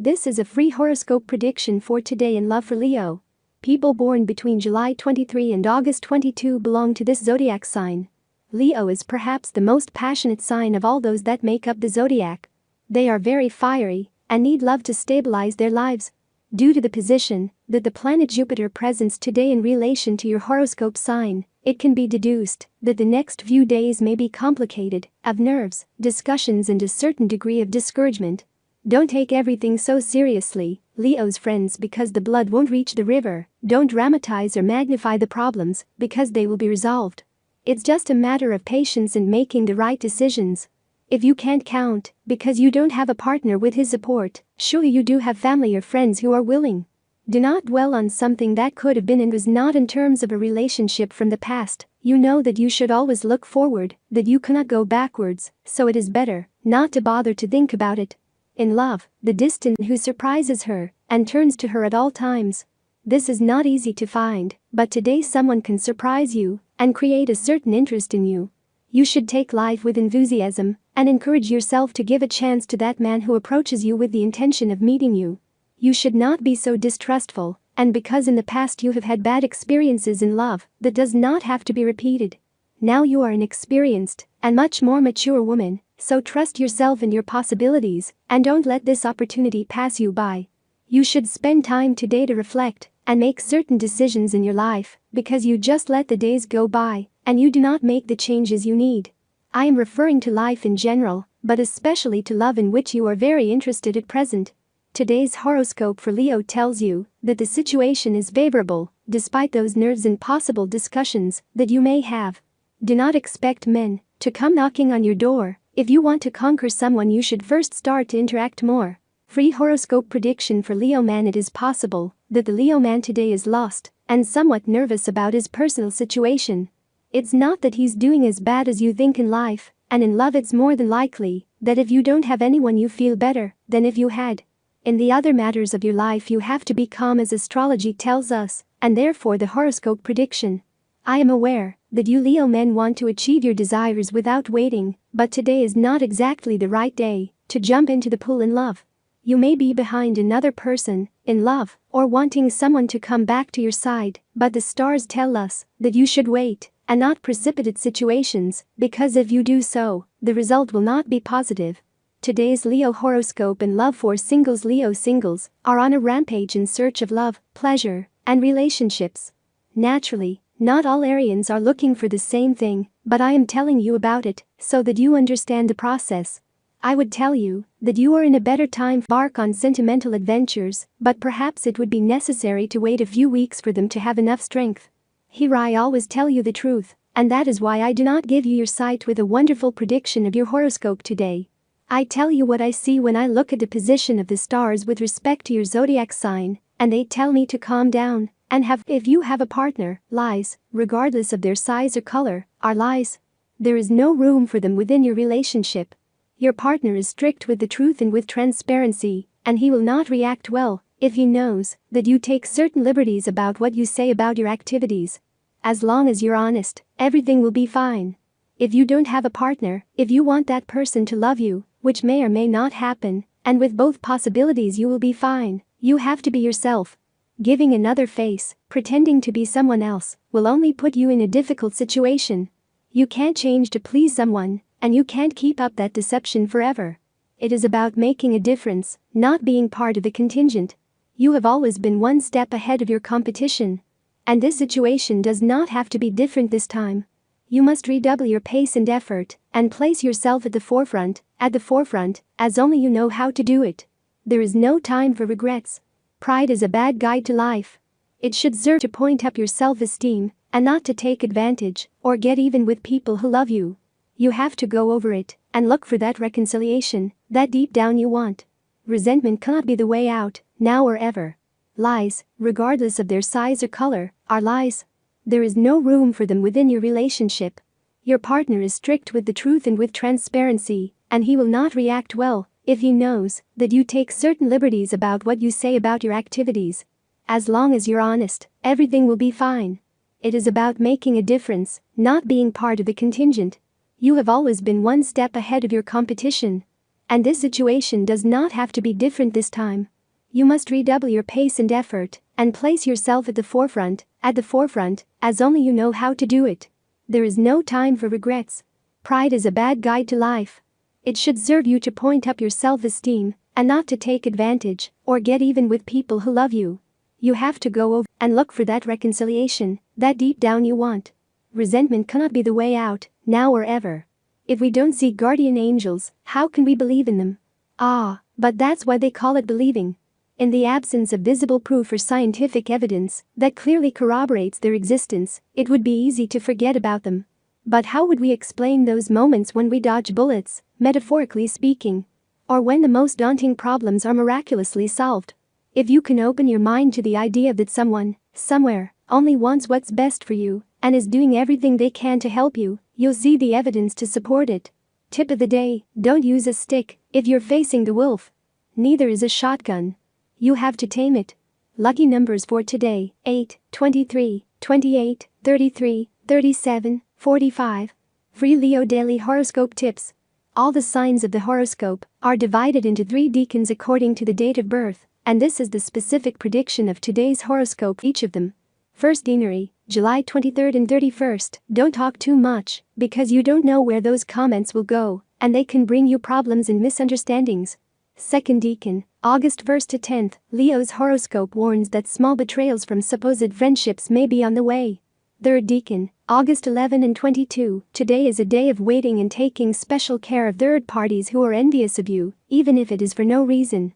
This is a free horoscope prediction for today in love for Leo. People born between July 23 and August 22 belong to this zodiac sign. Leo is perhaps the most passionate sign of all those that make up the zodiac. They are very fiery and need love to stabilize their lives. Due to the position that the planet Jupiter presents today in relation to your horoscope sign, it can be deduced that the next few days may be complicated, of nerves, discussions and a certain degree of discouragement. Don't take everything so seriously, Leo's friends, because the blood won't reach the river. Don't dramatize or magnify the problems, because they will be resolved. It's just a matter of patience and making the right decisions. If you can't count, because you don't have a partner with his support, surely you do have family or friends who are willing. Do not dwell on something that could have been and was not in terms of a relationship from the past. You know that you should always look forward, that you cannot go backwards, so it is better not to bother to think about it. In love, the distant who surprises her and turns to her at all times. This is not easy to find, but today someone can surprise you and create a certain interest in you. You should take life with enthusiasm and encourage yourself to give a chance to that man who approaches you with the intention of meeting you. You should not be so distrustful, and because in the past you have had bad experiences in love, that does not have to be repeated. Now you are an experienced and much more mature woman, so trust yourself and your possibilities and don't let this opportunity pass you by. You should spend time today to reflect and make certain decisions in your life, because you just let the days go by and you do not make the changes you need. I am referring to life in general, but especially to love, in which you are very interested at present. Today's horoscope for Leo tells you that the situation is favorable, despite those nerves and possible discussions that you may have. Do not expect men to come knocking on your door. If you want to conquer someone, you should first start to interact more. Free horoscope prediction for Leo man. It is possible that the Leo man today is lost and somewhat nervous about his personal situation. It's not that he's doing as bad as you think in life, and in love it's more than likely that if you don't have anyone you feel better than if you had. In the other matters of your life you have to be calm, as astrology tells us, and therefore the horoscope prediction. I am aware that you Leo men want to achieve your desires without waiting, but today is not exactly the right day to jump into the pool in love. You may be behind another person in love or wanting someone to come back to your side, but the stars tell us that you should wait and not precipitate situations, because if you do so, the result will not be positive. Today's Leo horoscope in love for singles. Leo singles are on a rampage in search of love, pleasure, and relationships. Naturally, not all Arians are looking for the same thing, but I am telling you about it so that you understand the process. I would tell you that you are in a better time to embark on sentimental adventures, but perhaps it would be necessary to wait a few weeks for them to have enough strength. Here I always tell you the truth, and that is why I do not give you your sight with a wonderful prediction of your horoscope today. I tell you what I see when I look at the position of the stars with respect to your zodiac sign, and they tell me to calm down and have. If you have a partner, lies, regardless of their size or color, are lies. There is no room for them within your relationship. Your partner is strict with the truth and with transparency, and he will not react well if he knows that you take certain liberties about what you say about your activities. As long as you're honest, everything will be fine. If you don't have a partner, if you want that person to love you, which may or may not happen, and with both possibilities you will be fine, you have to be yourself. Giving another face, pretending to be someone else, will only put you in a difficult situation. You can't change to please someone, and you can't keep up that deception forever. It is about making a difference, not being part of the contingent. You have always been one step ahead of your competition. And this situation does not have to be different this time. You must redouble your pace and effort and place yourself at the forefront, as only you know how to do it. There is no time for regrets. Pride is a bad guide to life. It should serve to point up your self-esteem and not to take advantage or get even with people who love you. You have to go over it and look for that reconciliation that deep down you want. Resentment cannot be the way out, now or ever. Lies, regardless of their size or color, are lies. There is no room for them within your relationship. Your partner is strict with the truth and with transparency, and he will not react well if he knows that you take certain liberties about what you say about your activities. As long as you're honest, everything will be fine. It is about making a difference, not being part of the contingent. You have always been one step ahead of your competition. And this situation does not have to be different this time. You must redouble your pace and effort and place yourself at the forefront, as only you know how to do it. There is no time for regrets. Pride is a bad guide to life. It should serve you to point up your self-esteem and not to take advantage or get even with people who love you. You have to go over and look for that reconciliation that deep down you want. Resentment cannot be the way out, now or ever. If we don't see guardian angels, how can we believe in them? But that's why they call it believing. In the absence of visible proof or scientific evidence that clearly corroborates their existence, it would be easy to forget about them. But how would we explain those moments when we dodge bullets, metaphorically speaking? Or when the most daunting problems are miraculously solved? If you can open your mind to the idea that someone, somewhere, only wants what's best for you and is doing everything they can to help you, you'll see the evidence to support it. Tip of the day: don't use a stick if you're facing the wolf. Neither is a shotgun. You have to tame it. Lucky numbers for today: 8, 23, 28, 33, 37, 45. Free Leo Daily Horoscope Tips. All the signs of the horoscope are divided into 3 decans according to the date of birth, and this is the specific prediction of today's horoscope, each of them. First deanery, July 23rd and 31st. Don't talk too much, because you don't know where those comments will go, and they can bring you problems and misunderstandings. Second decan, August 1st to 10th. Leo's horoscope warns that small betrayals from supposed friendships may be on the way. Third decan, August 11 and 22. Today is a day of waiting and taking special care of third parties who are envious of you, even if it is for no reason.